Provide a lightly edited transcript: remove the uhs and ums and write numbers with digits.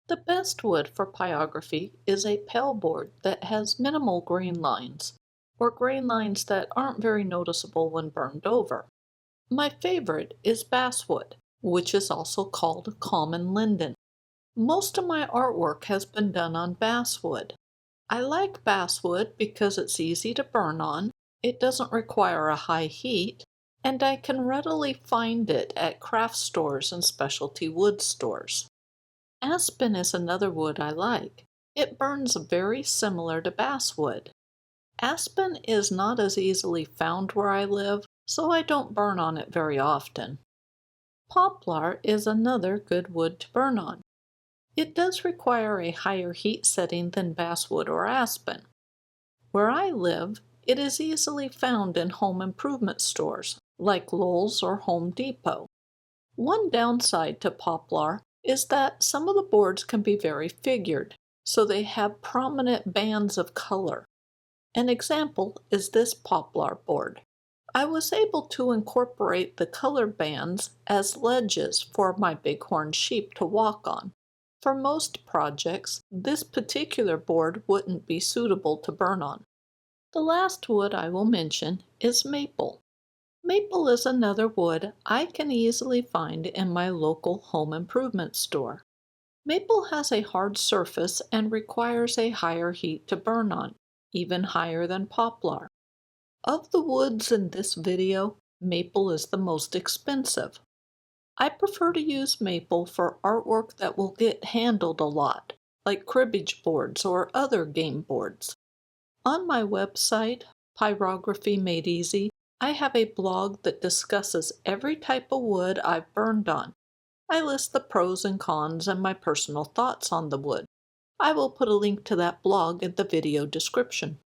The best wood for pyrography is a pale board that has minimal grain lines, or grain lines that aren't very noticeable when burned over. My favorite is basswood, which is also called common linden. Most of my artwork has been done on basswood. I like basswood because it's easy to burn on, it doesn't require a high heat, and I can readily find it at craft stores and specialty wood stores. Aspen is another wood I like. It burns very similar to basswood. Aspen is not as easily found where I live, so I don't burn on it very often. Poplar is another good wood to burn on. It does require a higher heat setting than basswood or aspen. Where I live, it is easily found in home improvement stores, like Lowe's or Home Depot. One downside to poplar is that some of the boards can be very figured, so they have prominent bands of color. An example is this poplar board. I was able to incorporate the color bands as ledges for my bighorn sheep to walk on. For most projects, this particular board wouldn't be suitable to burn on. The last wood I will mention is maple. Maple is another wood I can easily find in my local home improvement store. Maple has a hard surface and requires a higher heat to burn on, even higher than poplar. Of the woods in this video, maple is the most expensive. I prefer to use maple for artwork that will get handled a lot, like cribbage boards or other game boards. On my website, Pyrography Made Easy, I have a blog that discusses every type of wood I've burned on. I list the pros and cons and my personal thoughts on the wood. I will put a link to that blog in the video description.